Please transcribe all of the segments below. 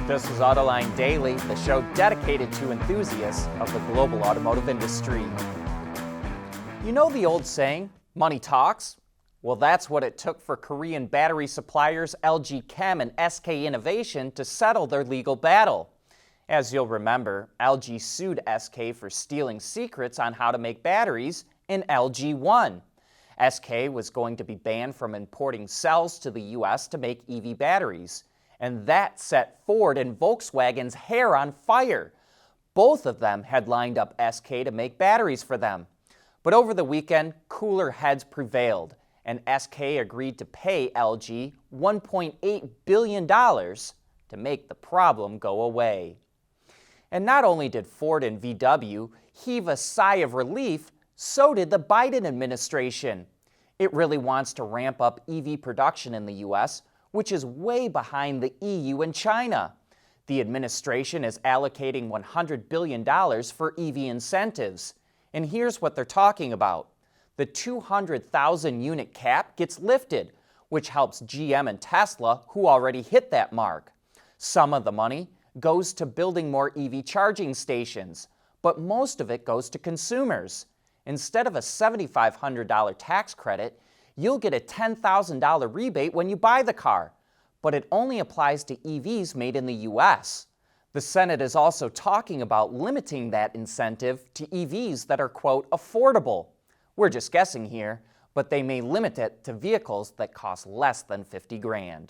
This is Autoline Daily, the show dedicated to enthusiasts of the global automotive industry. You know the old saying, money talks? Well, that's what it took for Korean battery suppliers LG Chem and SK Innovation to settle their legal battle. As you'll remember, LG sued SK for stealing secrets on how to make batteries, and LG won. SK was going to be banned from importing cells to the U.S. to make EV batteries. And that set Ford and Volkswagen's hair on fire. Both of them had lined up SK to make batteries for them. But over the weekend, cooler heads prevailed, and SK agreed to pay LG $1.8 billion to make the problem go away. And not only did Ford and VW heave a sigh of relief, so did the Biden administration. It really wants to ramp up EV production in the U.S., which is way behind the EU and China. The administration is allocating $100 billion for EV incentives. And here's what they're talking about. The 200,000 unit cap gets lifted, which helps GM and Tesla, who already hit that mark. Some of the money goes to building more EV charging stations, but most of it goes to consumers. Instead of a $7,500 tax credit, you'll get a $10,000 rebate when you buy the car, but it only applies to EVs made in the U.S. The Senate is also talking about limiting that incentive to EVs that are, quote, affordable. We're just guessing here, but they may limit it to vehicles that cost less than $50,000.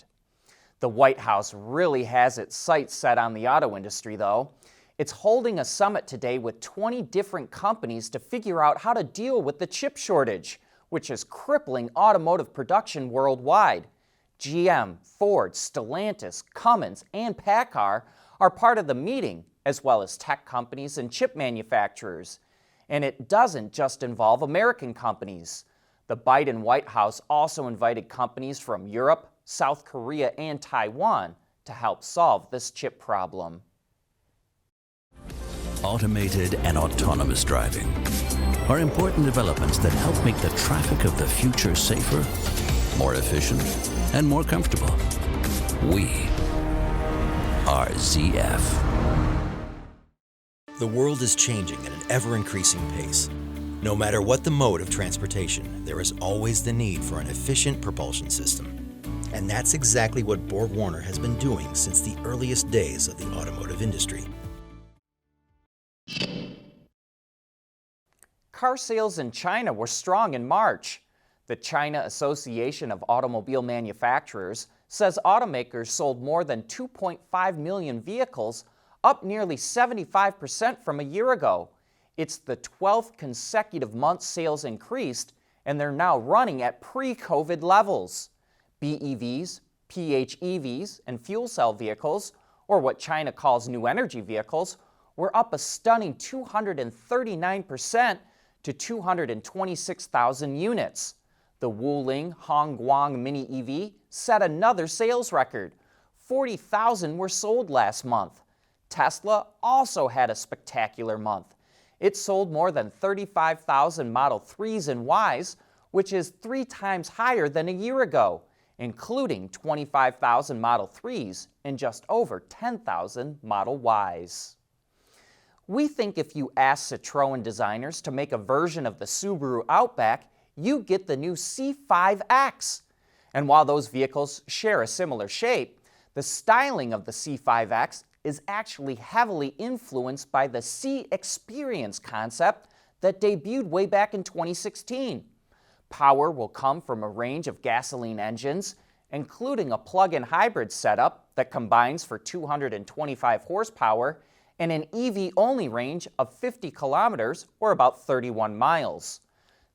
The White House really has its sights set on the auto industry, though. It's holding a summit today with 20 different companies to figure out how to deal with the chip shortage, which is crippling automotive production worldwide. GM, Ford, Stellantis, Cummins, and PACCAR are part of the meeting, as well as tech companies and chip manufacturers. And it doesn't just involve American companies. The Biden White House also invited companies from Europe, South Korea, and Taiwan to help solve this chip problem. Automated and autonomous driving are important developments that help make the traffic of the future safer, more efficient, and more comfortable. We are ZF. The world is changing at an ever-increasing pace. No matter what the mode of transportation, there is always the need for an efficient propulsion system. And that's exactly what BorgWarner has been doing since the earliest days of the automotive industry. Car sales in China were strong in March. The China Association of Automobile Manufacturers says automakers sold more than 2.5 million vehicles, up nearly 75% from a year ago. It's the 12th consecutive month sales increased, and they're now running at pre-COVID levels. BEVs, PHEVs, and fuel cell vehicles, or what China calls new energy vehicles, were up a stunning 239% to 226,000 units. The Wuling Hongguang Mini EV set another sales record. 40,000 were sold last month. Tesla also had a spectacular month. It sold more than 35,000 Model 3s and Ys, which is 3 times higher than a year ago, including 25,000 Model 3s and just over 10,000 Model Ys. We think if you ask Citroen designers to make a version of the Subaru Outback, you get the new C5X. And while those vehicles share a similar shape, the styling of the C5X is actually heavily influenced by the C-Experience concept that debuted way back in 2016. Power will come from a range of gasoline engines, including a plug-in hybrid setup that combines for 225 horsepower and an EV-only range of 50 kilometers or about 31 miles.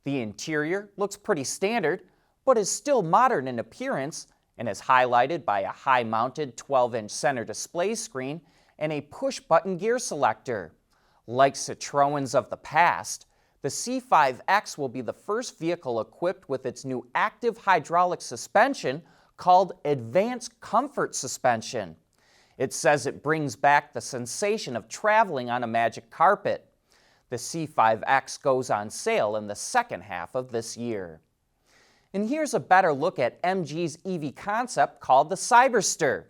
The interior looks pretty standard, but is still modern in appearance and is highlighted by a high-mounted 12-inch center display screen and a push-button gear selector. Like Citroens of the past, the C5X will be the first vehicle equipped with its new active hydraulic suspension called Advanced Comfort Suspension. It says it brings back the sensation of traveling on a magic carpet. The C5X goes on sale in the second half of this year. And here's a better look at MG's EV concept called the Cyberster.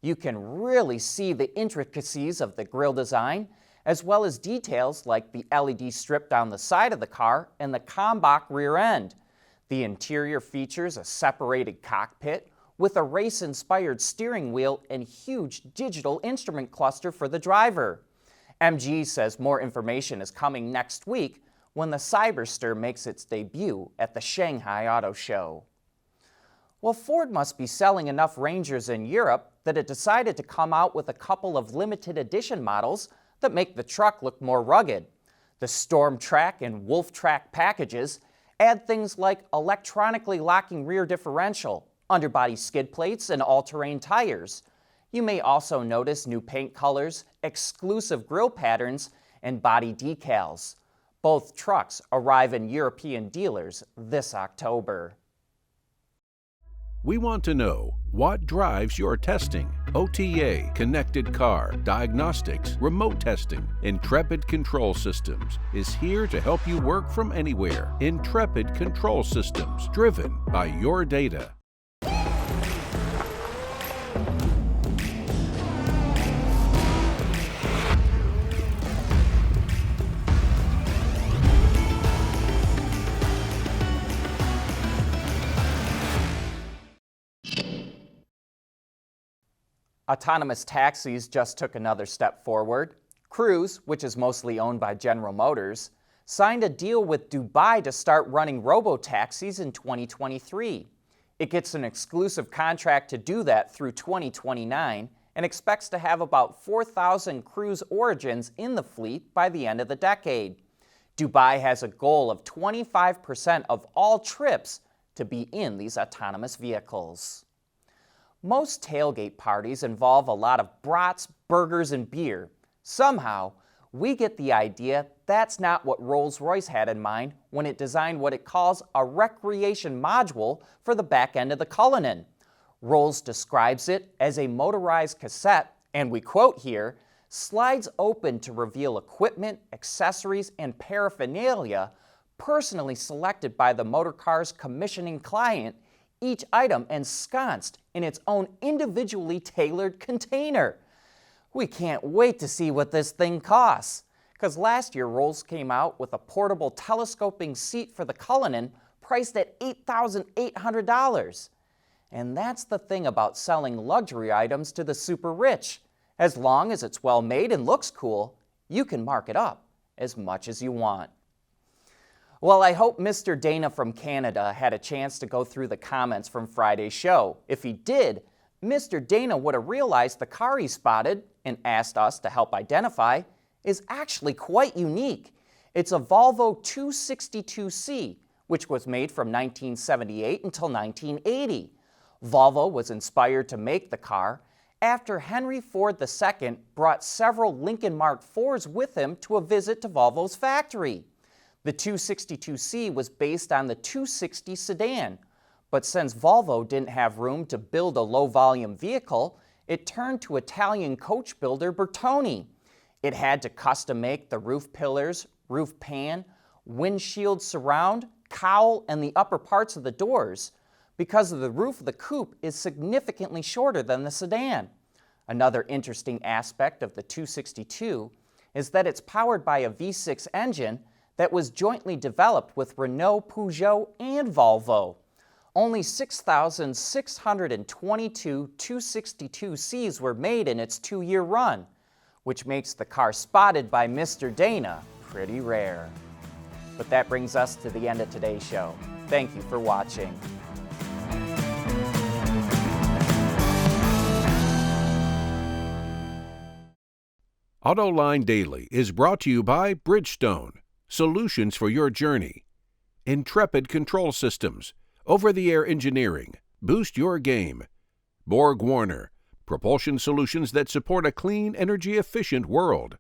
You can really see the intricacies of the grille design, as well as details like the LED strip down the side of the car and the Combach rear end. The interior features a separated cockpit with a race-inspired steering wheel and huge digital instrument cluster for the driver. MG says more information is coming next week when the Cyberster makes its debut at the Shanghai Auto Show. Well, Ford must be selling enough Rangers in Europe that it decided to come out with a couple of limited edition models that make the truck look more rugged. The Storm Track and Wolf Track packages add things like electronically locking rear differential, underbody skid plates, and all-terrain tires. You may also notice new paint colors, exclusive grille patterns, and body decals. Both trucks arrive in European dealers this October. We want to know what drives your testing. OTA, connected car, diagnostics, remote testing. Intrepid Control Systems is here to help you work from anywhere. Intrepid Control Systems, driven by your data. Autonomous taxis just took another step forward. Cruise, which is mostly owned by General Motors, signed a deal with Dubai to start running robo-taxis in 2023. It gets an exclusive contract to do that through 2029 and expects to have about 4,000 Cruise Origins in the fleet by the end of the decade. Dubai has a goal of 25% of all trips to be in these autonomous vehicles. Most tailgate parties involve a lot of brats, burgers, and beer. Somehow, we get the idea that's not what Rolls-Royce had in mind when it designed what it calls a recreation module for the back end of the Cullinan. Rolls describes it as a motorized cassette, and we quote here, slides open to reveal equipment, accessories, and paraphernalia personally selected by the motorcar's commissioning client, each item ensconced in its own individually tailored container. We can't wait to see what this thing costs, because last year Rolls came out with a portable telescoping seat for the Cullinan priced at $8,800. And that's the thing about selling luxury items to the super rich. As long as it's well made and looks cool, you can mark it up as much as you want. Well, I hope Mr. Dana from Canada had a chance to go through the comments from Friday's show. If he did, Mr. Dana would have realized the car he spotted and asked us to help identify is actually quite unique. It's a Volvo 262C, which was made from 1978 until 1980. Volvo was inspired to make the car after Henry Ford II brought several Lincoln Mark IVs with him to a visit to Volvo's factory. The 262C was based on the 260 sedan, but since Volvo didn't have room to build a low-volume vehicle, it turned to Italian coach builder Bertoni. It had to custom make the roof pillars, roof pan, windshield surround, cowl, and the upper parts of the doors, because the roof of the coupe is significantly shorter than the sedan. Another interesting aspect of the 262 is that it's powered by a V6 engine that was jointly developed with Renault, Peugeot, and Volvo. Only 6,622 262Cs were made in its 2-year run, which makes the car spotted by Mr. Dana pretty rare. But that brings us to the end of today's show. Thank you for watching. Autoline Daily is brought to you by Bridgestone, solutions for your journey. Intrepid Control Systems, over-the-air engineering, boost your game. Borg Warner, propulsion solutions that support a clean, energy-efficient world.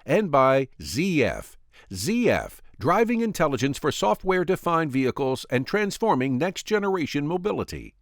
And by ZF. ZF, driving intelligence for software-defined vehicles and transforming next-generation mobility.